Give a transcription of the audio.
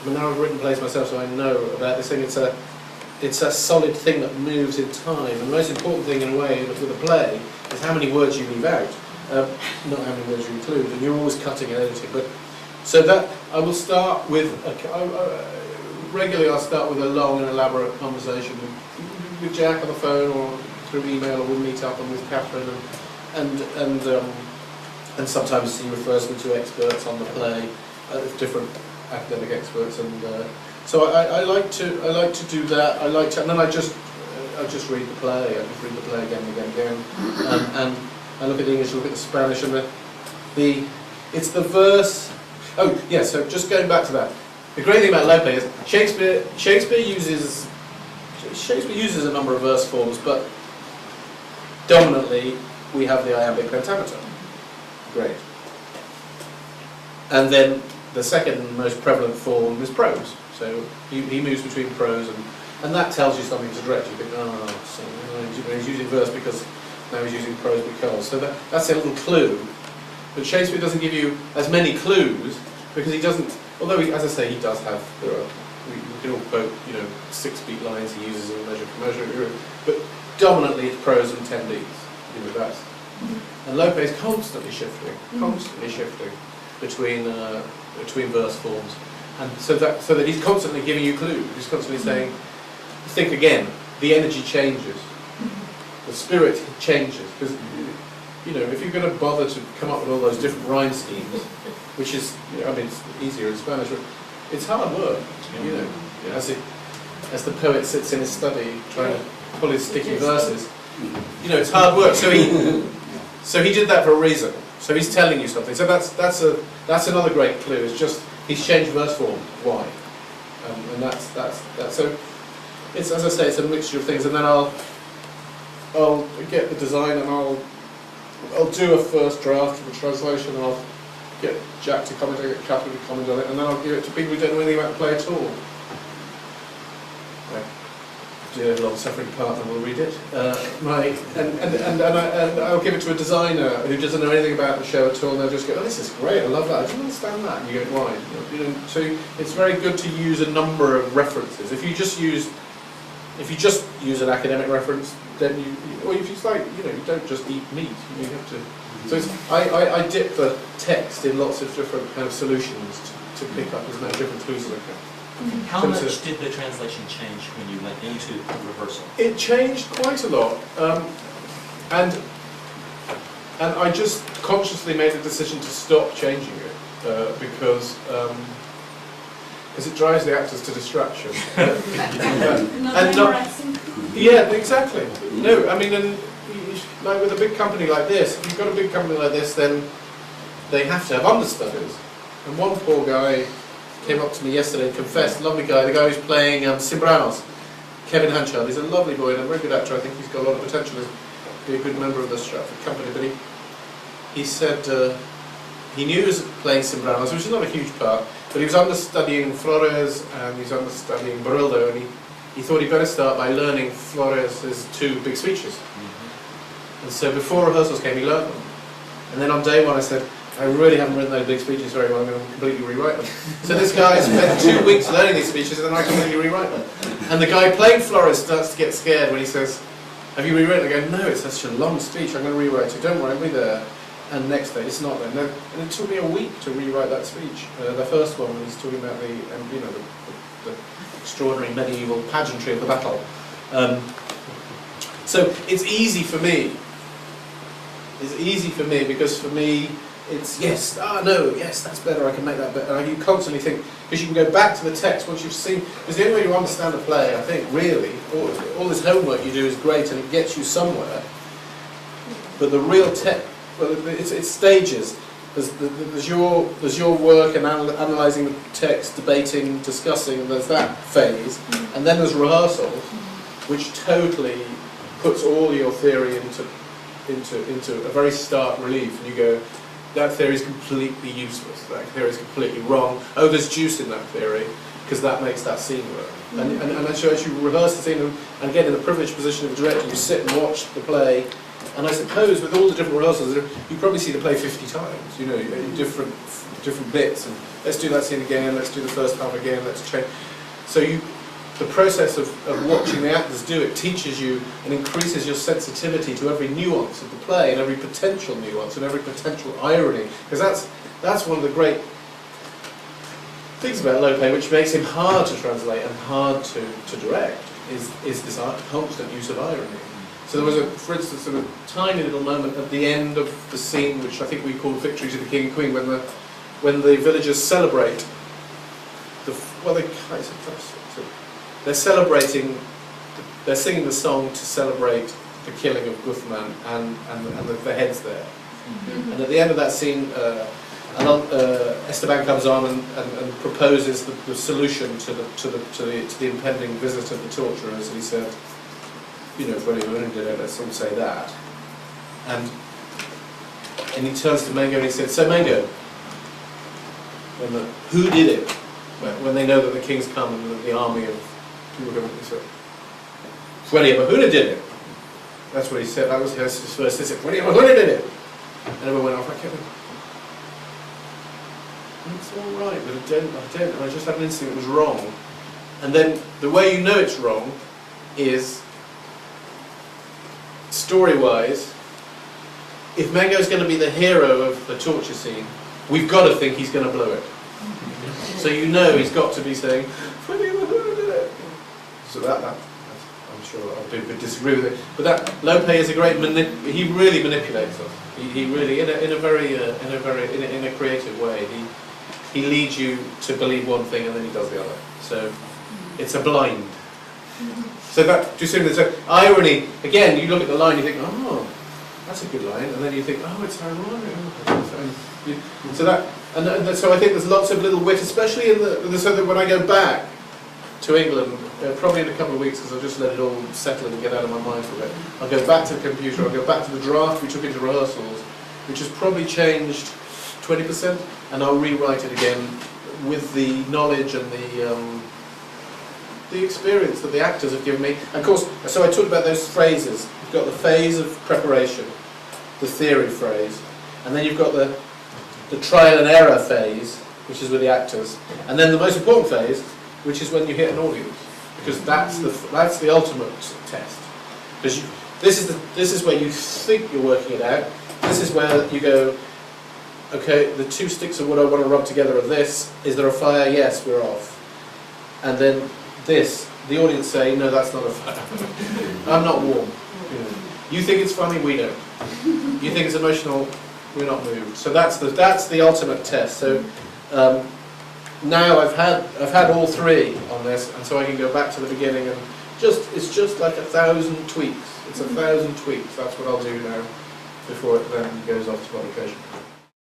mean, now I've written plays myself, so I know about this thing. It's a solid thing that moves in time. And the most important thing, in a way, with a play is how many words you leave out, not how many words you include. And you're always cutting and editing. But so that I will start with regularly. I'll start with a long and elaborate conversation with Jack on the phone or through email, or we'll meet up and with Catherine, and sometimes he refers me to experts on the play, different academic experts, and so I like to do that. And then I just read the play. I just read the play again and again and again, and I look at the English, look at the Spanish, and it's the verse. Oh yeah, so just going back to that. The great thing about Lope is Shakespeare uses a number of verse forms, but dominantly we have the iambic pentameter. Great. And then the second most prevalent form is prose. So he moves between prose and that tells you something to direct. You think, so he's using verse because now he's using prose because. So that's a little clue. But Shakespeare doesn't give you as many clues because he doesn't. Although, as I say, he does have. We can all quote, 6-beat lines he uses in Measure for Measure. But dominantly, it's prose and 10 beats. That's. And Lope is constantly shifting between verse forms, and so that he's constantly giving you clues. He's constantly saying, think again. The energy changes, the spirit changes, because if you're going to bother to come up with all those different rhyme schemes, which is, it's easier in Spanish, but it's hard work. As the poet sits in his study trying to pull his sticky verses, it's hard work. So he did that for a reason. So he's telling you something. So that's another great clue. It's just he's changed verse form. Why? And that's so. It's, as I say, it's a mixture of things. And then I'll get the design and I'll do a first draft of the translation. And I'll get Jack to comment, I'll get Catherine to comment on it, and then I'll give it to people who don't know anything about the play at all. Dear long-suffering partner will read it. And I'll give it to a designer who doesn't know anything about the show at all, and they'll just go, "Oh, this is great! I love that. I didn't understand that." And you go, "Why?" So it's very good to use a number of references. If you just use an academic reference, then or if it's like you don't just eat meat. You have to. So I dip the text in lots of different kind of solutions to pick up as many different clues as I can. How much did the translation change when you went into rehearsal? It changed quite a lot, and I just consciously made the decision to stop changing it because it drives the actors to distraction. Yeah, exactly. No, I mean, like with a big company like this, if you've got a big company like this, then they have to have understudies. And one poor guy came up to me yesterday and confessed, lovely guy, the guy who's playing Simbranos, Kevin Hanchard. He's a lovely boy and a very good actor. I think he's got a lot of potential to be a good member of the Stratford company. But he said he knew he was playing Simbranos, which is not a huge part, but he was understudying Flores and he was understudying Barildo, and he thought he'd better start by learning Flores' 2 big speeches. And so before rehearsals came, he learned them. And then on day 1 I said, I really haven't written those big speeches very well, I'm going to completely rewrite them. So this guy spent 2 weeks learning these speeches and then I completely rewrite them. And the guy playing Flores starts to get scared when he says, have you rewritten it? I go, no, it's such a long speech, I'm going to rewrite it, don't worry, I'll be there. And next day, it's not there. And it took me a week to rewrite that speech. The first one, when he's talking about the extraordinary medieval pageantry of the battle. So it's easy for me. It's easy for me because for me, it's yes, that's better, I can make that better. And you constantly think, because you can go back to the text once you've seen, because the only way to understand a play, I think, really, all this homework you do is great and it gets you somewhere, but the real text, well, it's stages. There's your work and analysing the text, debating, discussing, and there's that phase, and then there's rehearsal, which totally puts all your theory into a very stark relief, and you go, that theory is completely useless, that theory is completely wrong, oh there's juice in that theory, because that makes that scene work. And so as you rehearse the scene and get in the privileged position of a director, you sit and watch the play, And I suppose with all the different rehearsals, you probably see the play 50 times, you know, different bits, and let's do that scene again, let's do the first half again, let's change. So the process of watching the actors do it teaches you and increases your sensitivity to every nuance of the play and every potential nuance and every potential irony, because that's one of the great things about Lope, which makes him hard to translate and hard to direct, is this constant use of irony. So there was, for instance, sort of tiny little moment at the end of the scene, which I think we called Victory to the King and Queen, when the villagers celebrate they're celebrating, they're singing the song to celebrate the killing of Guthman and the heads there. Mm-hmm. And at the end of that scene, Esteban comes on and proposes the solution to the impending visit of the torturers, and he said, you know, if anyone did it, let's all say that. And he turns to Mango and he said, so Mango, who did it? When they know that the king's come and that the army of people are going to say, Fuente, Ovejuna did it. That's what he said. That was his first. He said, Fuente, Ovejuna did it. And everyone went off. I kept it's all right, but I don't. I just had an instinct it was wrong. And then the way you know it's wrong is, story-wise, if Mango's going to be the hero of the torture scene, we've got to think he's going to blow it. So you know he's got to be saying, so that I'm sure a lot of people could disagree with it. But that Lope is a great he really manipulates us. He really in a creative way. He leads you to believe one thing and then he does the other. So it's a blind. So that just there's an irony. Again, you look at the line, you think, oh, that's a good line, and then you think, oh, it's ironic. So that. And so I think there's lots of little wit, especially so that when I go back to England, probably in a couple of weeks, because I'll just let it all settle and get out of my mind for a bit, I'll go back to the computer, I'll go back to the draft we took into rehearsals, which has probably changed 20%, and I'll rewrite it again with the knowledge and the experience that the actors have given me. And of course, so I talked about those phrases. You've got the phase of preparation, the theory phrase, and then you've got the trial and error phase, which is with the actors, and then the most important phase, which is when you hit an audience, because that's the ultimate test. Because this is where you think you're working it out. This is where you go, okay, the two sticks of wood I want to rub together are this. Is there a fire? Yes, we're off. And then this, the audience say, no, that's not a fire. I'm not warm. You think it's funny, we don't. You think it's emotional, we're not moved. So that's the ultimate test. So now I've had all three on this, and so I can go back to the beginning and it's just like 1,000 tweaks. It's 1,000 tweaks. That's what I'll do now before it then goes off to publication.